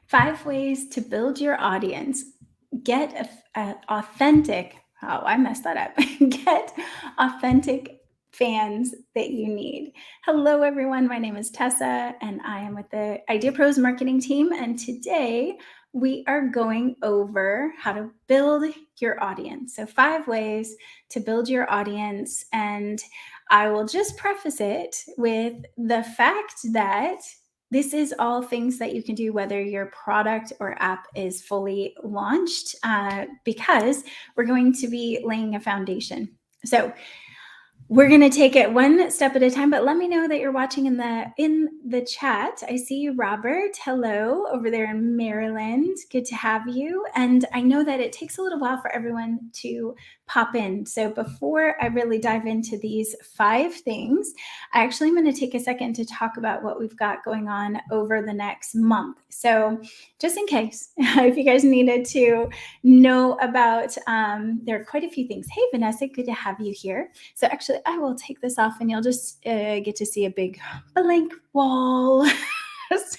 5 ways to build your audience. Get authentic. Oh, I messed that up. Get authentic fans that you need. Hello, everyone. My name is Tessa, and I am with the IdeaPros marketing team. And today we are going over how to build your audience. So, 5 ways to build your audience. And I will just preface it with the fact that this is all things that you can do whether your product or app is fully launched, because we're going to be laying a foundation. So we're going to take it one step at a time, but let me know that you're watching in the chat. I see you, Robert. Hello, over there in Maryland. Good to have you. And I know that it takes a little while for everyone to pop in. So before I really dive into these 5 things, I actually am going to take a second to talk about what we've got going on over the next month. So just in case, if you guys needed to know about, there are quite a few things. Hey, Vanessa, good to have you here. So actually, I will take this off and you'll just get to see a big blank wall.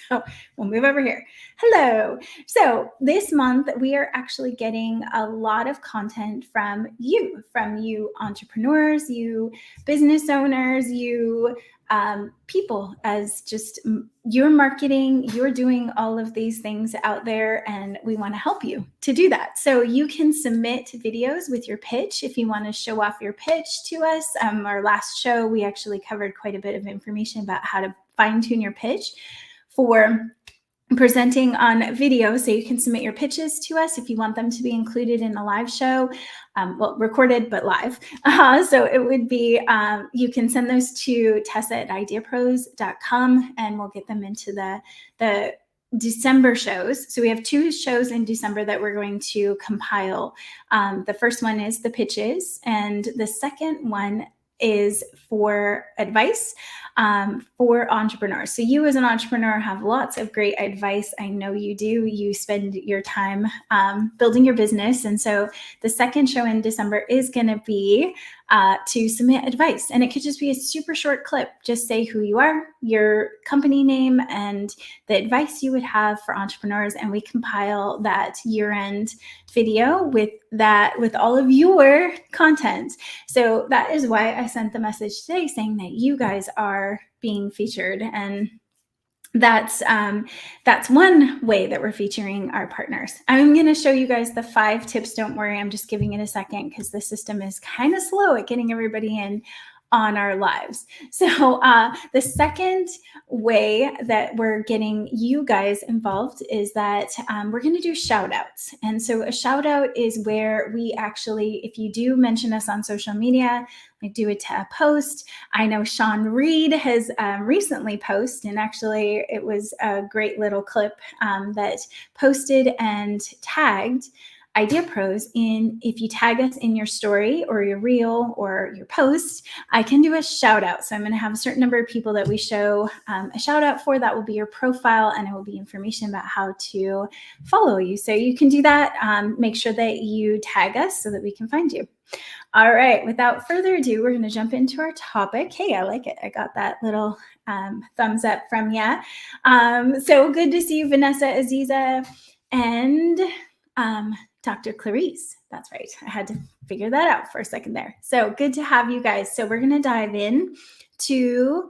So we'll move over here. Hello. So this month we are actually getting a lot of content from you entrepreneurs, you business owners, you people, as just you're marketing, you're doing all of these things out there, and we want to help you to do that. So you can submit videos with your pitch if you want to show off your pitch to us. Our last show, we actually covered quite a bit of information about how to fine-tune your pitch for presenting on video. So you can submit your pitches to us if you want them to be included in a live show, recorded but live. So it would be, you can send those to Tessa at IdeaPros.com, and we'll get them into the December shows. So we have 2 shows in December that we're going to compile. The first one is the pitches, and the second one is for advice for entrepreneurs. So you as an entrepreneur have lots of great advice. I know you do. You spend your time building your business. And so the second show in December is going to be to submit advice. And it could just be a super short clip. Just say who you are, your company name, and the advice you would have for entrepreneurs. And we compile that year-end video with all of your content. So that is why I sent the message today saying that you guys are being featured, and that's one way that we're featuring our partners. I'm going to show you guys the 5 tips. Don't worry, I'm just giving it a second because the system is kind of slow at getting everybody in on our lives. So the second way that we're getting you guys involved is that we're going to do shout outs. And so a shout out is where we actually, if you do mention us on social media, like do a post. I know Sean Reed has recently posted, and actually it was a great little clip that posted and tagged IdeaPros in. If you tag us in your story or your reel or your post, I can do a shout out. So I'm going to have a certain number of people that we show a shout out for. That will be your profile, and it will be information about how to follow you. So you can do that. Make sure that you tag us so that we can find you. All right, without further ado, we're going to jump into our topic. Hey, I like it. I got that little thumbs up from you. So good to see you, Vanessa, Aziza, and Dr. Clarice. That's right. I had to figure that out for a second there. So good to have you guys. So we're going to dive in to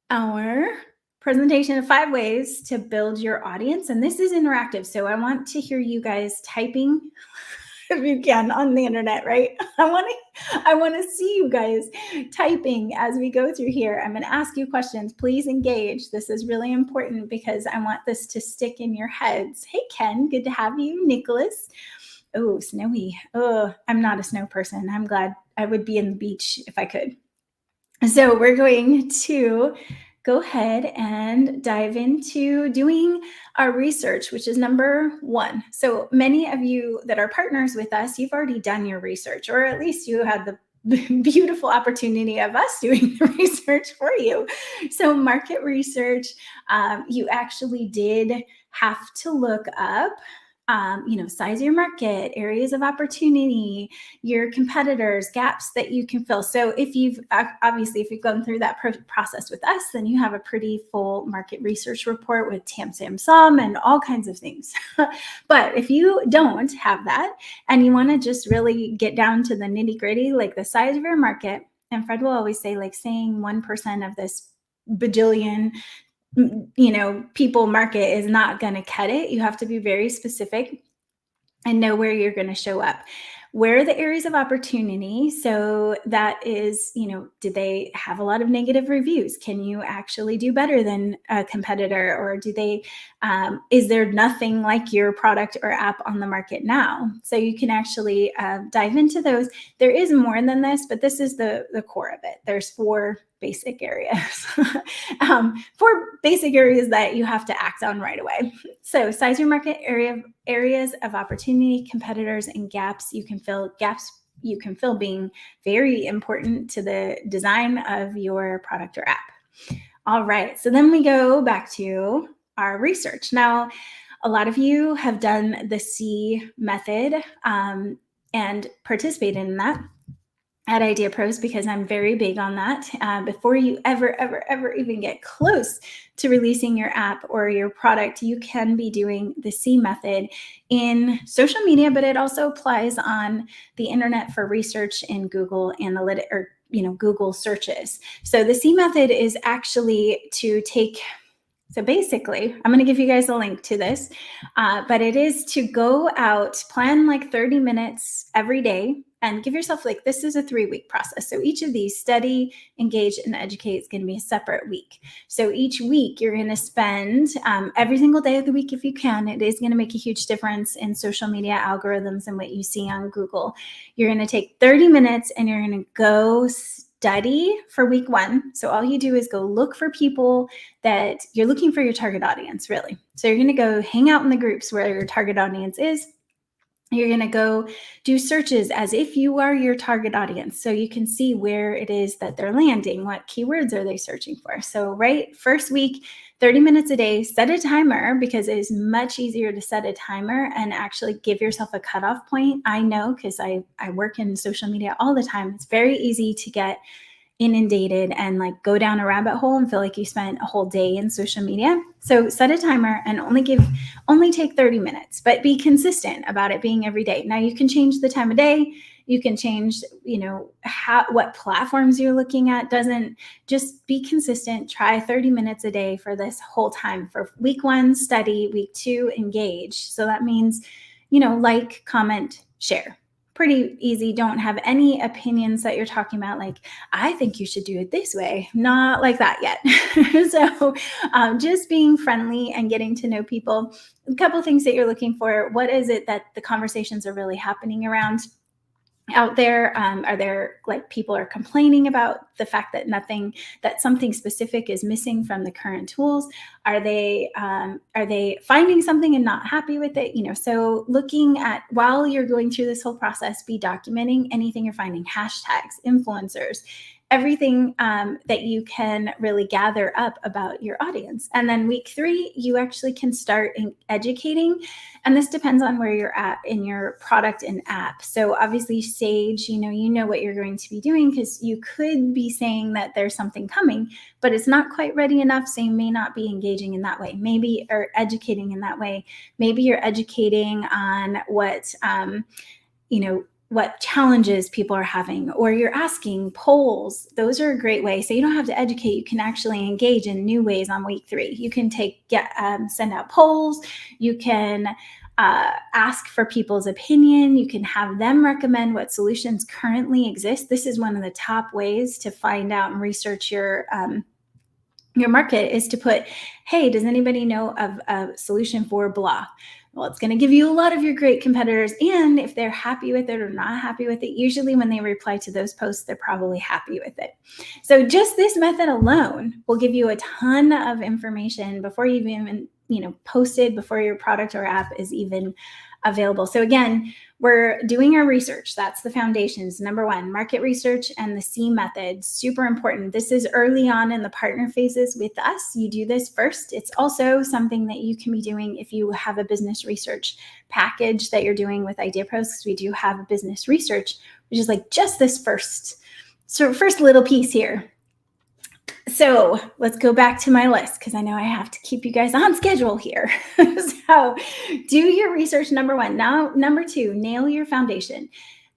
our presentation of 5 ways to build your audience. And this is interactive. So I want to hear you guys typing if you can on the internet, right? I want to see you guys typing as we go through here. I'm going to ask you questions. Please engage. This is really important because I want this to stick in your heads. Hey, Ken, good to have you. Nicholas. Oh, snowy. Oh, I'm not a snow person. I'm glad. I would be in the beach if I could. So we're going to go ahead and dive into doing our research, which is number 1. So many of you that are partners with us, you've already done your research, or at least you had the beautiful opportunity of us doing the research for you. So market research, you actually did have to look up size of your market, areas of opportunity, your competitors, gaps that you can fill. So if you've gone through that process with us, then you have a pretty full market research report with tam, sam, sum, and all kinds of things. But if you don't have that and you want to just really get down to the nitty gritty, like the size of your market, and Fred will always say, like, saying 1% of this bajillion people market is not going to cut it. You have to be very specific and know where you're going to show up. Where are the areas of opportunity? So that is, do they have a lot of negative reviews? Can you actually do better than a competitor? Or is there nothing like your product or app on the market now? So you can actually dive into those. There is more than this, but this is the core of it. There's 4 basic areas, 4 basic areas that you have to act on right away. So size your market, areas of opportunity, competitors, and gaps you can fill. Gaps you can fill being very important to the design of your product or app. All right, so then we go back to our research. Now, a lot of you have done the C method and participated in that at IdeaPros, because I'm very big on that. Before you ever even get close to releasing your app or your product, you can be doing the C method in social media, but it also applies on the internet for research in Google Analytics or Google searches. So the C method is actually to take. So basically, I'm going to give you guys a link to this, but it is to go out, plan like 30 minutes every day, and give yourself, like, this is a 3-week process. So each of these, study, engage, and educate, is going to be a separate week. So each week you're going to spend every single day of the week, if you can. It is going to make a huge difference in social media algorithms and what you see on Google. You're going to take 30 minutes and you're going to go study for week 1. So all you do is go look for people that you're looking for, your target audience, really. So you're going to go hang out in the groups where your target audience is. You're going to go do searches as if you are your target audience, so you can see where it is that they're landing. What keywords are they searching for? So right, first week, 30 minutes a day, set a timer, because it is much easier to set a timer and actually give yourself a cutoff point. I know, because I work in social media all the time. It's very easy to get inundated and like go down a rabbit hole and feel like you spent a whole day in social media. So set a timer and only take 30 minutes, but be consistent about it being every day. Now you can change the time of day. You can change, what platforms you're looking at. Just be consistent. Try 30 minutes a day for this whole time. For week 1, study. Week 2, engage. So that means, like, comment, share. Pretty easy. Don't have any opinions that you're talking about, like, I think you should do it this way. Not like that yet. So just being friendly and getting to know people. A couple of things that you're looking for. What is it that the conversations are really happening around out there? Are there, like, people are complaining about the fact that something specific is missing from the current tools? Are they finding something and not happy with it? So looking at, while you're going through this whole process, be documenting anything you're finding, hashtags, influencers, everything that you can really gather up about your audience. And then week 3, you actually can start educating. And this depends on where you're at in your product and app. So obviously Sage, you know what you're going to be doing, because you could be saying that there's something coming, but it's not quite ready enough. So you may not be engaging in that way, maybe, or educating in that way. Maybe you're educating on what challenges people are having, or you're asking polls. Those are a great way. So you don't have to educate. You can actually engage in new ways on week 3. You can send out polls. You can ask for people's opinion. You can have them recommend what solutions currently exist. This is one of the top ways to find out and research your market, is to put, hey, does anybody know of a solution for blah? Well, it's going to give you a lot of your great competitors, and if they're happy with it or not happy with it, usually when they reply to those posts, they're probably happy with it. So just this method alone will give you a ton of information before you've even posted, before your product or app is even available. So again, we're doing our research. That's the foundations. Number one, market research and the C method, super important. This is early on in the partner phases with us. You do this first. It's also something that you can be doing if you have a business research package that you're doing with IdeaPros, because we do have a business research, which is like just this first little piece here. So let's go back to my list, because I know I have to keep you guys on schedule here. So do your research, number one. Now, number two, nail your foundation.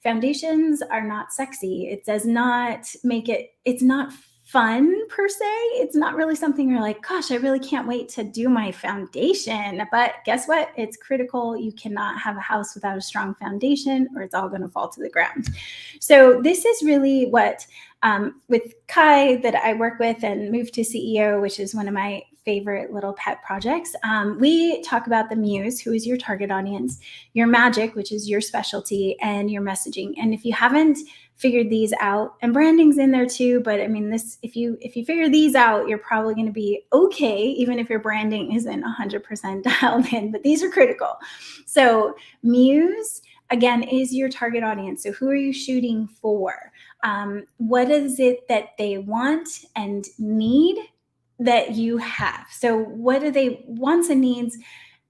Foundations are not sexy. It does not make it, it's not fun per se. It's not really something you're like, gosh, I really can't wait to do my foundation. But guess what? It's critical. You cannot have a house without a strong foundation, or it's all going to fall to the ground. So this is really what with Kai that I work with and Move to CEO, which is one of my favorite little pet projects. We talk about the muse, who is your target audience, your magic, which is your specialty, and your messaging. And if you haven't figured these out, and branding's in there too, but I mean, this, if you figure these out, you're probably going to be okay, even if your branding isn't 100% dialed in, but these are critical. So muse, again, is your target audience. So who are you shooting for? What is it that they want and need that you have? So what do they wants and needs?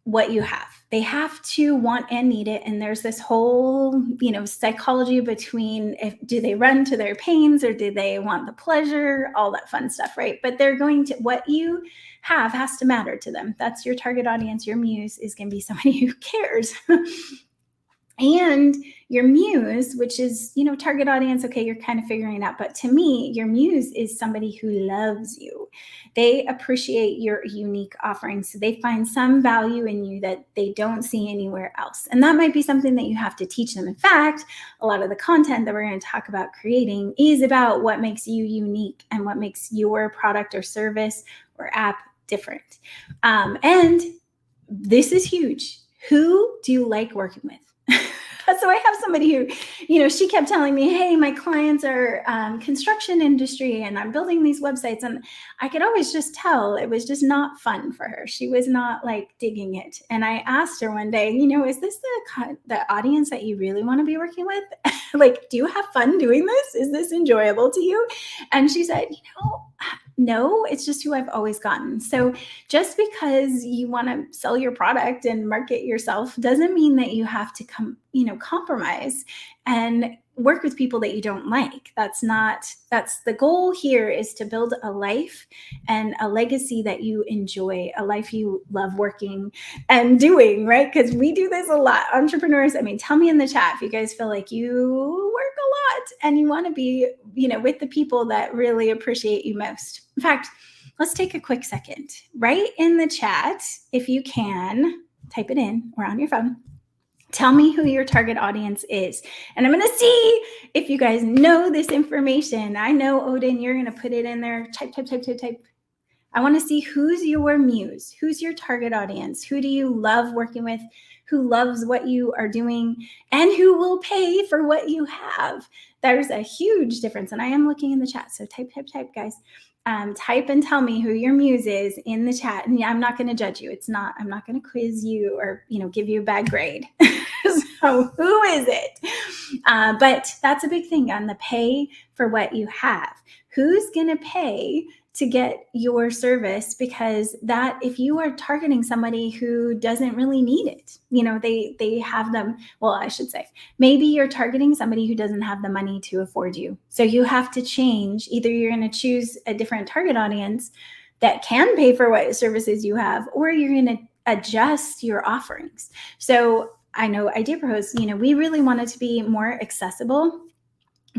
What you have. They have to want and need it. And there's this whole, psychology between do they run to their pains or do they want the pleasure, all that fun stuff, right? But they're going to, what you have has to matter to them. That's your target audience. Your muse is going to be somebody who cares. And your muse, which is, target audience, okay, you're kind of figuring it out. But to me, your muse is somebody who loves you. They appreciate your unique offerings. So they find some value in you that they don't see anywhere else. And that might be something that you have to teach them. In fact, a lot of the content that we're going to talk about creating is about what makes you unique and what makes your product or service or app different. And this is huge. Who do you like working with? So I have somebody who, she kept telling me, hey, my clients are construction industry and I'm building these websites. And I could always just tell it was just not fun for her. She was not like digging it. And I asked her one day, is this the audience that you really want to be working with? Like, do you have fun doing this? Is this enjoyable to you? And she said, no, it's just who I've always gotten. So just because you want to sell your product and market yourself doesn't mean that you have to compromise and work with people that you don't like. That's the goal here, is to build a life and a legacy that you enjoy, a life you love working and doing, right? Because we do this a lot. Entrepreneurs, tell me in the chat if you guys feel like you work a lot and you want to be, with the people that really appreciate you most. In fact, let's take a quick second. Write in the chat, if you can, type it in or on your phone. Tell me who your target audience is. And I'm going to see if you guys know this information. I know, Odin, you're going to put it in there. Type. I want to see who's your muse, who's your target audience, who do you love working with, who loves what you are doing, and who will pay for what you have. There's a huge difference. And I am looking in the chat. So type, guys. Type and tell me who your muse is in the chat. And I'm not going to judge you. I'm not going to quiz you or, give you a bad grade. So who is it? But that's a big thing on the pay for what you have. Who's going to pay to get your service? Because that, if you are targeting somebody who doesn't really need it, they have them. Well, I should say, maybe you're targeting somebody who doesn't have the money to afford you. So you have to change. Either you're going to choose a different target audience that can pay for what services you have, or you're going to adjust your offerings. So I know IdeaPros, we really want it to be more accessible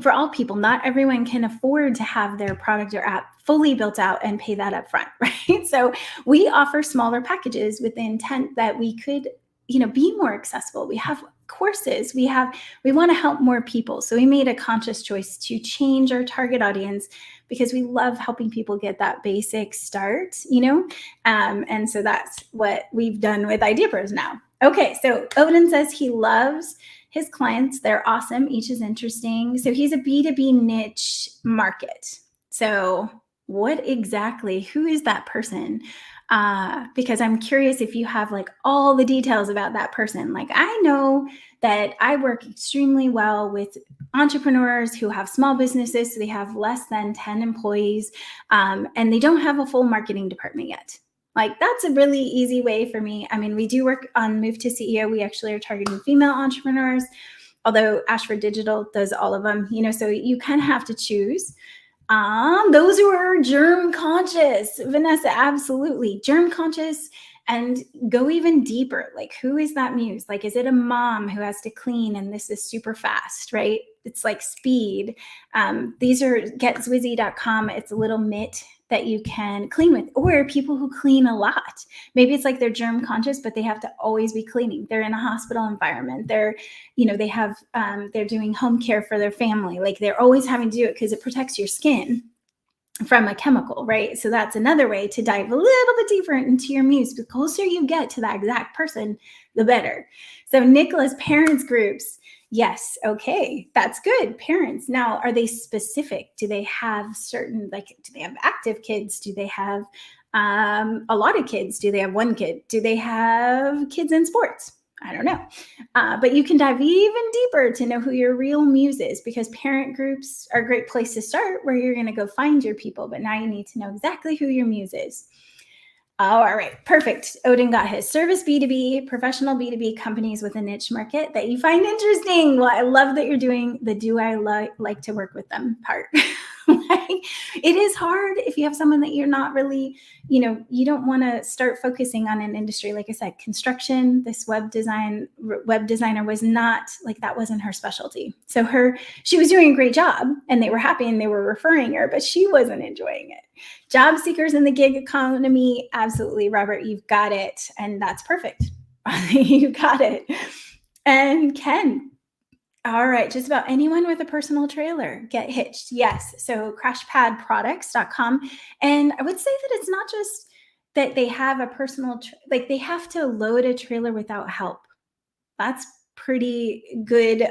for all people. Not everyone can afford to have their product or app fully built out and pay that up front, right? So we offer smaller packages with the intent that we could, be more accessible. We have courses. We want to help more people. So we made a conscious choice to change our target audience because we love helping people get that basic start, and so that's what we've done with IdeaPros now. Okay, so Odin says he loves his clients. They're awesome. Each is interesting. So he's a B2B niche market. So what exactly, who is that person? because I'm curious if you have like all the details about that person. Like I know that I work extremely well with entrepreneurs who have small businesses, so they have less than 10 employees, and they don't have a full marketing department yet. Like that's a really easy way for me. I mean, we do work on Move to CEO. We actually are targeting female entrepreneurs, although Ashford Digital does all of them, so you kind of have to choose. Those who are germ conscious, Vanessa, absolutely. Germ conscious, and go even deeper. Like, who is that muse? Like, is it a mom who has to clean and this is super fast, right? It's like speed. These are getzwizzy.com. It's a little mitt that you can clean with, or people who clean a lot. Maybe it's like they're germ conscious, but they have to always be cleaning. They're in a hospital environment. They're doing home care for their family. Like they're always having to do it because it protects your skin from a chemical, right? So that's another way to dive a little bit deeper into your muse. The closer you get to that exact person, the better. So Nicholas, parents groups. Yes. Okay. That's good. Parents. Now, are they specific? Do they have certain, like, do they have active kids? Do they have a lot of kids? Do they have one kid? Do they have kids in sports? I don't know. But you can dive even deeper to know who your real muse is, because parent groups are a great place to start where you're going to go find your people. But now you need to know exactly who your muse is. Oh, all right. Perfect. Odin got his service B2B, professional B2B companies with a niche market that you find interesting. Well, I love that you're doing the do I like to work with them part. Like, it is hard if you have someone that you're not really, you don't want to start focusing on an industry. Like I said, construction, this web designer was not like, that wasn't her specialty. So she was doing a great job and they were happy and they were referring her, but she wasn't enjoying it. Job seekers in the gig economy. Absolutely, Robert, you've got it. And that's perfect. You got it. And Ken, all right, just about anyone with a personal trailer, get hitched. Yes. So crashpadproducts.com. And I would say that it's not just that they have a personal, like they have to load a trailer without help. That's pretty good,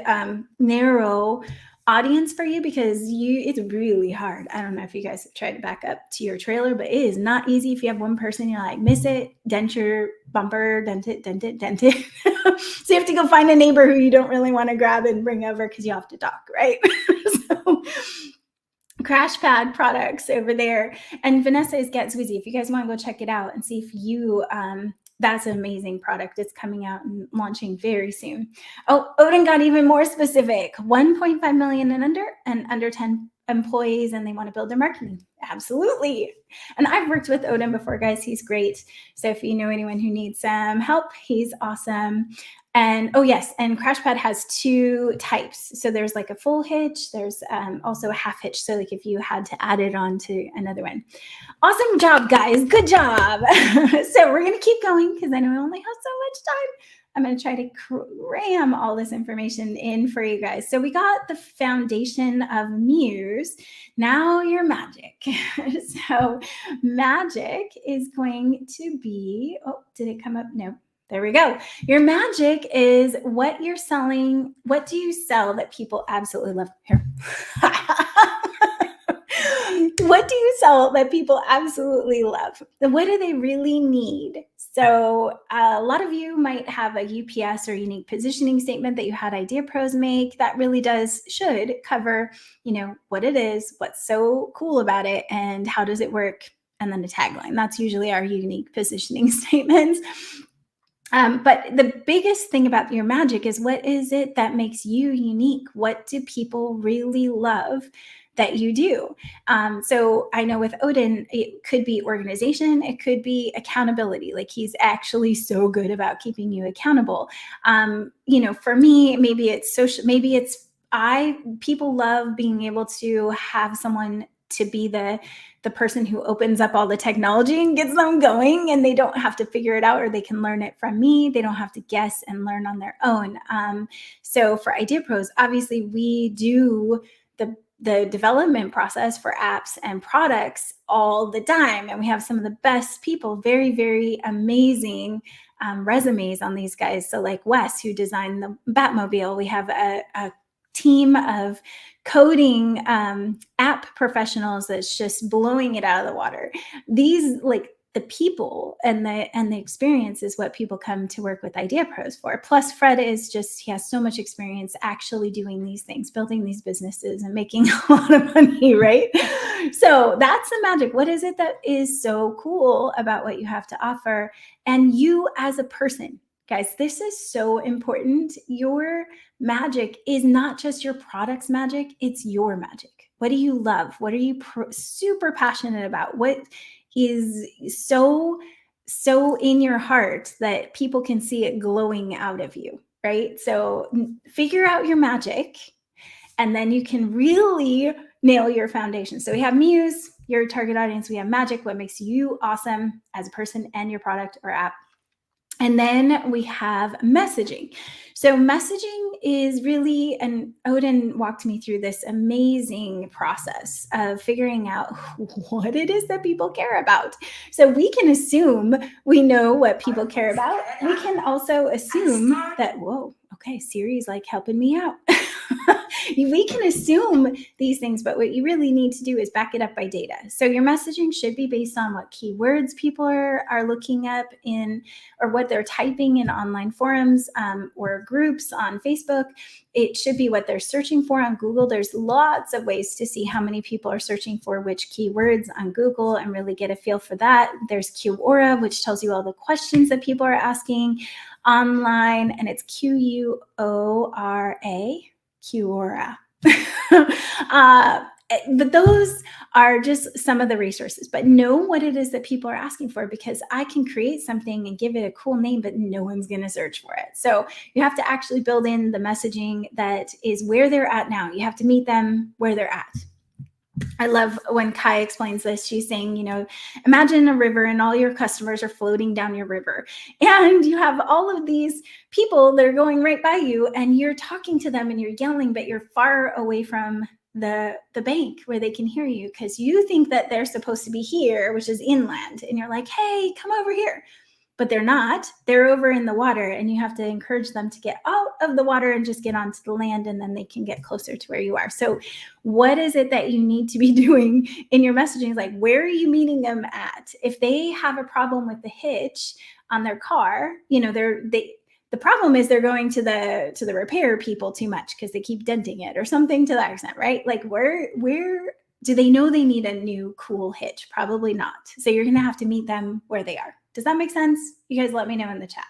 narrow audience for you, because it's really hard. I don't know if you guys have tried to back up to your trailer, but it is not easy. If you have one person, you're like, miss it, dent your bumper, dent it. So you have to go find a neighbor who you don't really want to grab and bring over because you have to dock, right? So Crash Pad products over there. And Vanessa is Get Swizzy. If you guys want to go check it out and see if you that's an amazing product. It's coming out and launching very soon. Oh, Odin got even more specific. 1.5 million and under 10 employees, and they want to build their marketing. Absolutely. And I've worked with Odin before, guys. He's great. So if you know anyone who needs some help, he's awesome. And oh yes, and CrashPad has two types. So there's like a full hitch. There's also a half hitch. So like if you had to add it on to another one. Awesome job, guys. Good job. So we're going to keep going because I know I only have so much time. I'm going to try to cram all this information in for you guys. So we got the foundation of Muse. Now your magic. So magic is going to be, oh, did it come up? No. There we go. Your magic is what you're selling. What do you sell that people absolutely love? Here. What do you sell that people absolutely love? What do they really need? So a lot of you might have a UPS or unique positioning statement that you had IdeaPros make that really should cover, what it is, what's so cool about it, and how does it work, and then a tagline. That's usually our unique positioning statements. But the biggest thing about your magic is, what is it that makes you unique? What do people really love that you do? So I know with Odin, it could be organization. It could be accountability. Like, he's actually so good about keeping you accountable. For me, maybe it's social, maybe it's people love being able to have someone to be the person who opens up all the technology and gets them going, and they don't have to figure it out, or they can learn it from me. They don't have to guess and learn on their own. So for IdeaPros, obviously we do the development process for apps and products all the time. And we have some of the best people, very, very amazing resumes on these guys. So like Wes, who designed the Batmobile, we have a team of coding app professionals that's just blowing it out of the water. These, like, the people and the experience is what people come to work with IdeaPros for. Plus, Fred he has so much experience actually doing these things, building these businesses and making a lot of money, right? So that's the magic. What is it that is so cool about what you have to offer? And you as a person, guys, this is so important. Your magic is not just your product's magic, it's your magic. What do you love? What are you super passionate about? What is so in your heart that people can see it glowing out of you, right? So figure out your magic, and then you can really nail your foundation. So we have Muse, your target audience. We have magic, what makes you awesome as a person and your product or app. And then we have messaging. So messaging is really, and Odin walked me through this amazing process of figuring out what it is that people care about. So we can assume we know what people care about. We can also assume that, whoa, okay, Siri's like helping me out. We can assume these things, but what you really need to do is back it up by data. So your messaging should be based on what keywords people are looking up in, or what they're typing in online forums or groups on Facebook. It should be what they're searching for on Google. There's lots of ways to see how many people are searching for which keywords on Google and really get a feel for that. There's Quora, which tells you all the questions that people are asking online, and it's Quora. Quora. But those are just some of the resources. But know what it is that people are asking for, because I can create something and give it a cool name, but no one's going to search for it. So you have to actually build in the messaging that is where they're at now. You have to meet them where they're at. I love when Kai explains this. She's saying, imagine a river and all your customers are floating down your river. And you have all of these people that are going right by you, and you're talking to them and you're yelling, but you're far away from the bank where they can hear you, because you think that they're supposed to be here, which is inland. And you're like, hey, come over here. But they're not. They're over in the water, and you have to encourage them to get out of the water and just get onto the land, and then they can get closer to where you are. So what is it that you need to be doing in your messaging? Like, where are you meeting them at? If they have a problem with the hitch on their car, the problem is they're going to the repair people too much because they keep denting it or something to that extent, right? Like, where do they know they need a new cool hitch? Probably not. So you're going to have to meet them where they are. Does that make sense? You guys let me know in the chat.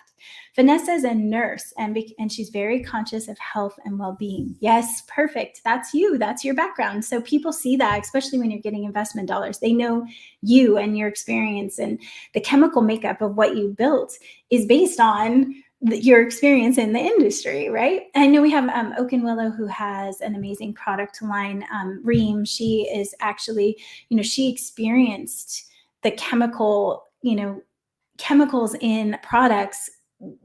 Vanessa is a nurse, and she's very conscious of health and well-being. Yes, perfect. That's you. That's your background. So people see that, especially when you're getting investment dollars. They know you and your experience, and the chemical makeup of what you built is based on your experience in the industry, right? I know we have Oak and Willow, who has an amazing product line. Reem, she is actually, she experienced the chemicals in products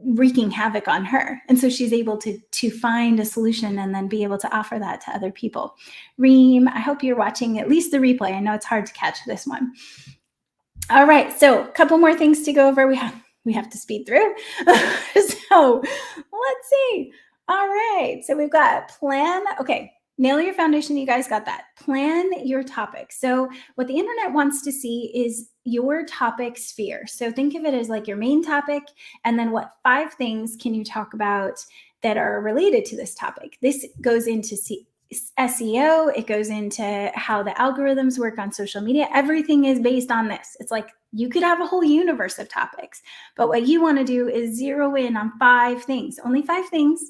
wreaking havoc on her. And so she's able to find a solution and then be able to offer that to other people. Reem, I hope you're watching at least the replay. I know it's hard to catch this one. All right, so a couple more things to go over. We have to speed through. So let's see. All right, so we've got plan. Okay, nail your foundation. You guys got that. Plan your topic. So what the internet wants to see is your topic sphere. So think of it as like your main topic, and then what 5 things can you talk about that are related to this topic? This goes into SEO. It goes into how the algorithms work on social media. Everything is based on this. It's like you could have a whole universe of topics, but what you want to do is zero in on 5 things, only 5 things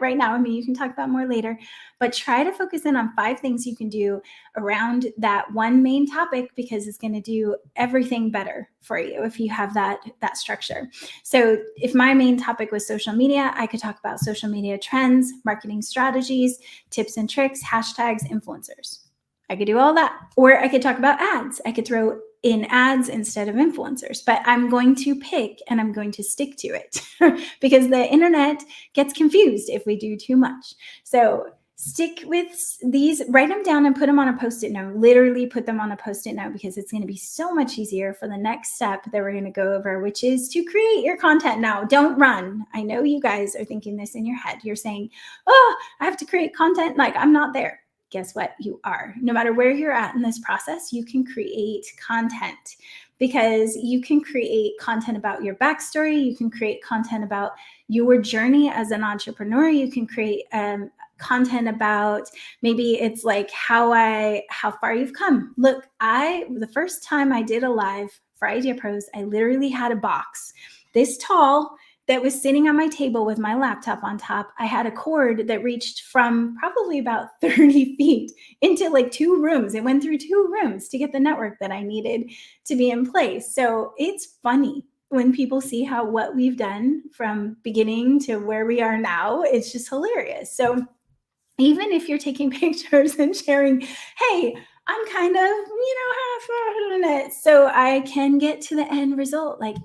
right now. I mean, you can talk about more later, but try to focus in on 5 things you can do around that one main topic, because it's going to do everything better for you if you have that structure. So if my main topic was social media, I could talk about social media trends, marketing strategies, tips and tricks, hashtags, influencers. I could do all that. Or I could talk about ads. I could throw in ads instead of influencers, but I'm going to pick and I'm going to stick to it because the internet gets confused if we do too much. So stick with these, write them down and put them on a Post-it note. Literally put them on a Post-it note, because it's going to be so much easier for the next step that we're going to go over, which is to create your content. Now, don't run. I know you guys are thinking this in your head. You're saying, oh, I have to create content. Like, I'm not there. Guess what? You are. No matter where you're at in this process, you can create content. because you can create content about your backstory. You can create content about your journey as an entrepreneur. You can create content about, maybe it's like how far you've come. Look, the first time I did a live for IdeaPros, I literally had a box this tall that was sitting on my table with my laptop on top. I had a cord that reached from probably about 30 feet into like 2 rooms. It went through 2 rooms to get the network that I needed to be in place. So it's funny when people see how what we've done from beginning to where we are now. It's just hilarious. So even if you're taking pictures and sharing, hey, I'm kind of, half in it, so I can get to the end result, like,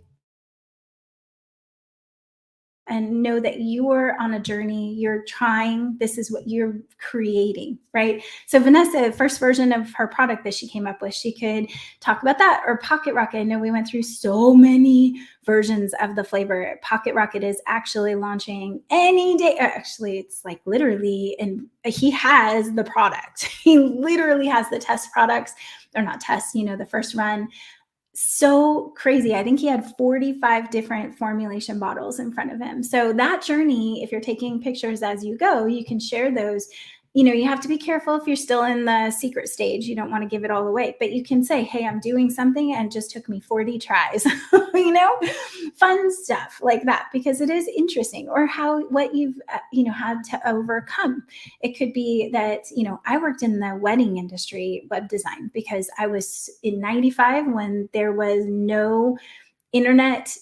and know that you are on a journey, you're trying, this is what you're creating, right? So Vanessa, the first version of her product that she came up with, she could talk about that. Or Pocket Rocket, I know we went through so many versions of the flavor. Pocket Rocket is actually launching any day. Actually, it's like literally, and he has the product. He literally has the test products, or not test, the first run. So crazy. I think he had 45 different formulation bottles in front of him. So that journey, if you're taking pictures as you go, you can share those. You have to be careful if you're still in the secret stage. You don't want to give it all away, but you can say, hey, I'm doing something and just took me 40 tries, fun stuff like that, because it is interesting. Or what you've, had to overcome. It could be that, I worked in the wedding industry, web design, because I was in 95 when there was no internet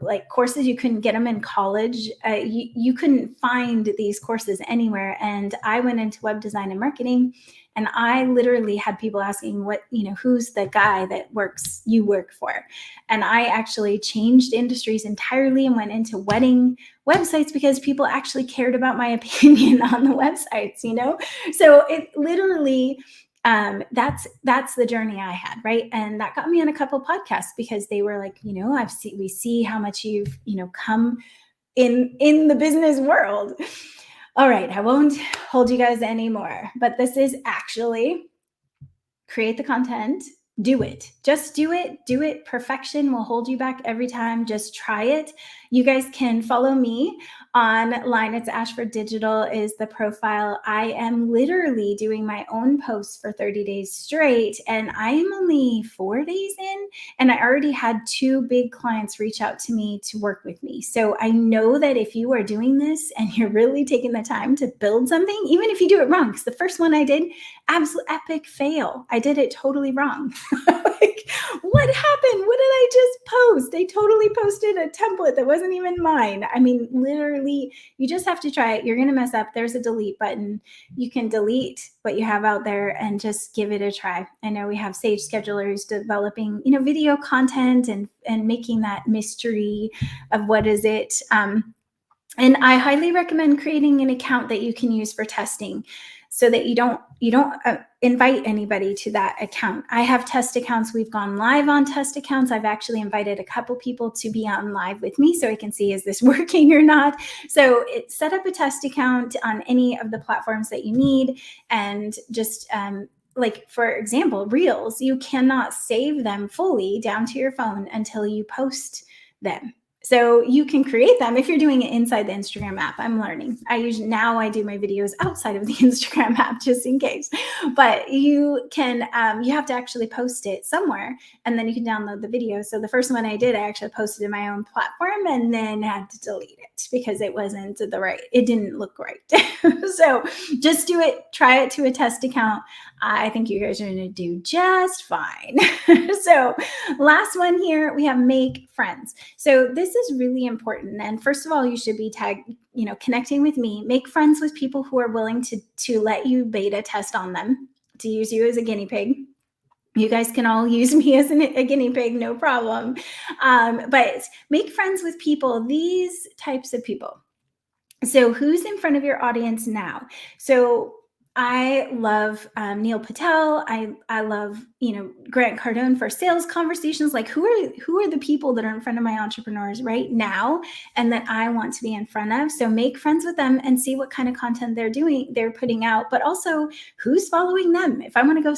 like courses. You couldn't get them in college. You couldn't find these courses anywhere. And I went into web design and marketing, and I literally had people asking who's the guy that you work for. And I actually changed industries entirely and went into wedding websites because people actually cared about my opinion on the websites. So it literally, that's the journey I had, right? And that got me on a couple podcasts because they were like, we see how much you've, come in the business world. All right, I won't hold you guys anymore, but this is actually create the content, do it. Just do it. Perfection will hold you back every time. Just try it. You guys can follow me online. It's Ashford Digital is the profile. I am literally doing my own posts for 30 days straight, and I am only 4 days in, and I already had 2 big clients reach out to me to work with me. So I know that if you are doing this and you're really taking the time to build something, even if you do it wrong, because the first one I did, absolute epic fail. I did it totally wrong. Like, what happened? What did I just post? I totally posted a template that wasn't even mine. I mean, literally, you just have to try it. You're going to mess up. There's a delete button. You can delete what you have out there and just give it a try. I know we have Sage schedulers developing, video content and making that mystery of what is it. And I highly recommend creating an account that you can use for testing, so that you don't invite anybody to that account. I have test accounts. We've gone live on test accounts. I've actually invited a couple people to be on live with me so I can see, is this working or not? So set up a test account on any of the platforms that you need, and just like, for example, Reels, you cannot save them fully down to your phone until you post them. So you can create them if you're doing it inside the Instagram app. I'm learning. Now I do my videos outside of the Instagram app just in case. But you can, you have to actually post it somewhere, and then you can download the video. So the first one I did, I actually posted in my own platform and then had to delete it because it didn't look right. So just do it. Try it to a test account. I think you guys are going to do just fine. So last one here, we have make friends. So this is really important. And first of all, you should be connecting with me. Make friends with people who are willing to let you beta test on them, to use you as a guinea pig. You guys can all use me as a guinea pig, no problem. But make friends with people, these types of people. So who's in front of your audience now? So I love Neil Patel. I love, Grant Cardone for sales conversations. Like, who are the people that are in front of my entrepreneurs right now and that I want to be in front of? So make friends with them and see what kind of content they're putting out, but also who's following them. If I want to go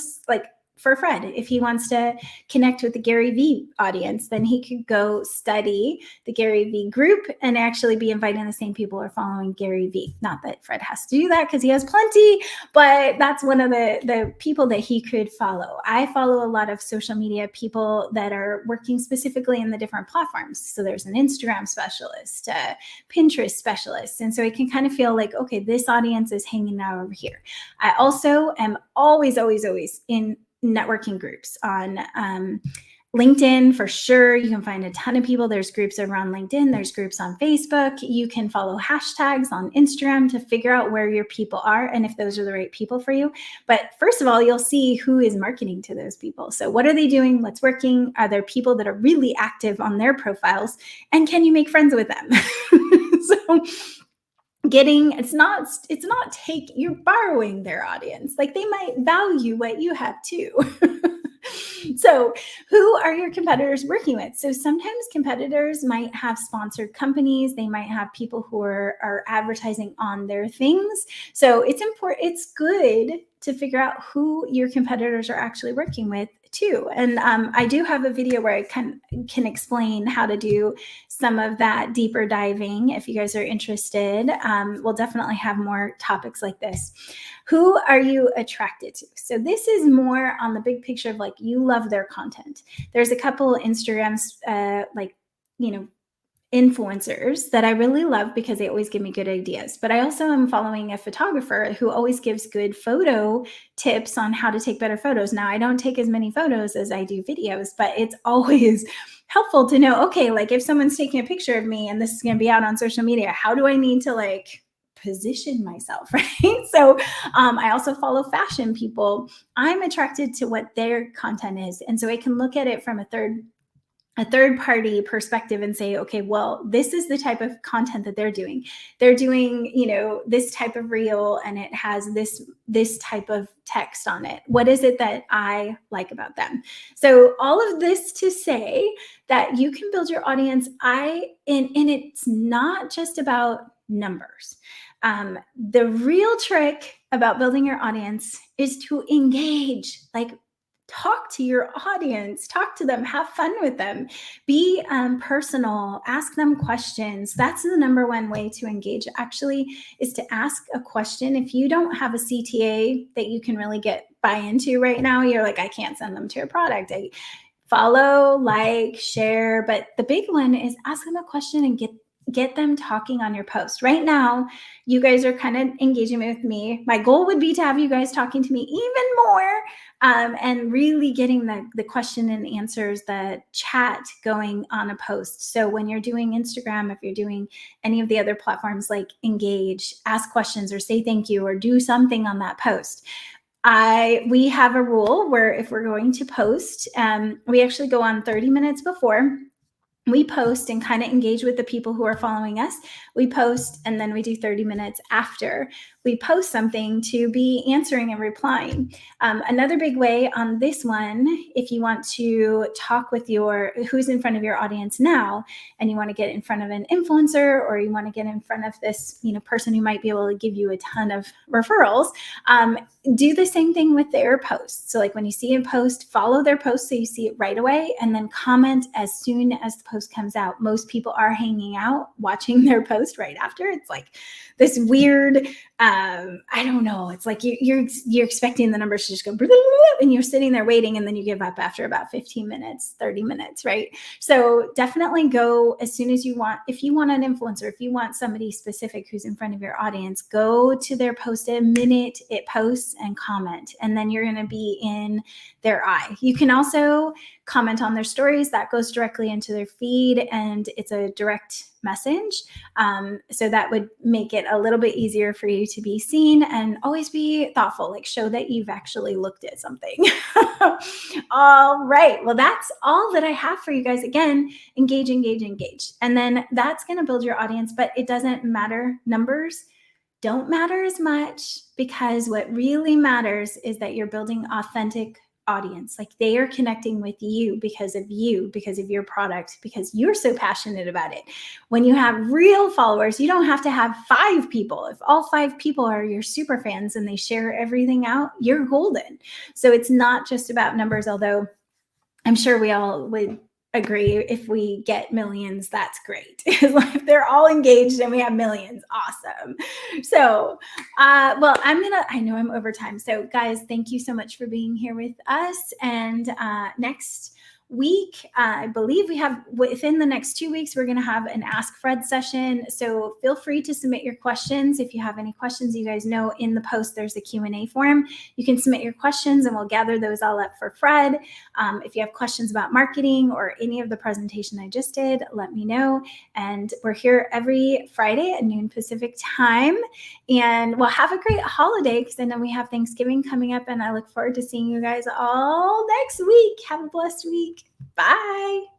for Fred. If he wants to connect with the Gary Vee audience, then he could go study the Gary Vee group and actually be inviting the same people who are following Gary Vee. Not that Fred has to do that because he has plenty, but that's one of the people that he could follow. I follow a lot of social media people that are working specifically in the different platforms. So there's an Instagram specialist, a Pinterest specialist. And so it can kind of feel like, okay, this audience is hanging out over here. I also am always in networking groups on LinkedIn for sure. You can find a ton of people. There's groups around LinkedIn. There's groups on Facebook. You can follow hashtags on Instagram to figure out where your people are and if those are the right people for you. But first of all, you'll see who is marketing to those people. So what are they doing? What's working? Are there people that are really active on their profiles? And can you make friends with them? So you're borrowing their audience. Like they might value what you have too. So who are your competitors working with? So sometimes competitors might have sponsored companies. They might have people who are advertising on their things. So it's good to figure out who your competitors are actually working with too. And I do have a video where I can explain how to do some of that deeper diving. If you guys are interested, we'll definitely have more topics like this. Who are you attracted to? So this is more on the big picture of like, you love their content. There's a couple Instagrams, influencers that I really love because they always give me good ideas. But I also am following a photographer who always gives good photo tips on how to take better photos. Now, I don't take as many photos as I do videos, but it's always helpful to know, okay, like if someone's taking a picture of me and this is going to be out on social media, how do I need to like position myself, right? So I also follow fashion people. I'm attracted to what their content is. And so I can look at it from a third party perspective and say, okay, well, this is the type of content that they're doing. They're doing, this type of reel and it has this type of text on it. What is it that I like about them? So all of this to say that you can build your audience. And it's not just about numbers. The real trick about building your audience is to engage, like talk to your audience, talk to them, have fun with them, be personal, ask them questions. That's the number one way to engage actually, is to ask a question. If you don't have a CTA that you can really buy into right now, you're like, I can't send them to your product. Follow, like, share. But the big one is ask them a question and get them talking on your post. Right now, you guys are kind of engaging with me. My goal would be to have you guys talking to me even more and really getting the question and answers, the chat going on a post. So when you're doing Instagram, if you're doing any of the other platforms, like engage, ask questions or say thank you or do something on that post. We have a rule where if we're going to post, we actually go on 30 minutes before. We post and kind of engage with the people who are following us. We post and then we do 30 minutes after we post something to be answering and replying. Another big way on this one, if you want to talk with who's in front of your audience now, and you want to get in front of an influencer or you want to get in front of this person who might be able to give you a ton of referrals, do the same thing with their posts. So like when you see a post, follow their post so you see it right away, and then comment as soon as the post comes out. Most people are hanging out watching their post right after. It's like this weird, I don't know. It's like you're expecting the numbers to just go and you're sitting there waiting, and then you give up after about 15 minutes, 30 minutes, right? So definitely go as soon as you want. If you want an influencer, if you want somebody specific who's in front of your audience, go to their post a minute it posts and comment, and then you're going to be in their eye. You can also comment on their stories. That goes directly into their feed, and it's a direct message. So that would make it a little bit easier for you to be seen, and always be thoughtful, like show that you've actually looked at something. All right. Well, that's all that I have for you guys. Again, engage. And then that's going to build your audience, but it doesn't matter. Numbers don't matter as much, because what really matters is that you're building authentic audience. Like they are connecting with you, because of your product, because you're so passionate about it. When you have real followers, you don't have to have 5 people. If all 5 people are your super fans and they share everything out, you're golden. So it's not just about numbers, although I'm sure we all would agree if we get millions, that's great. If they're all engaged and we have millions, awesome. So, well, I know I'm over time. So guys, thank you so much for being here with us. And next week, I believe we have, within the next 2 weeks, we're going to have an Ask Fred session. So feel free to submit your questions. If you have any questions, you guys know in the post, there's a Q&A form. You can submit your questions and we'll gather those all up for Fred. If you have questions about marketing or any of the presentation I just did, let me know. And we're here every Friday at noon Pacific time. And we'll have a great holiday, because I know we have Thanksgiving coming up, and I look forward to seeing you guys all next week. Have a blessed week. Bye.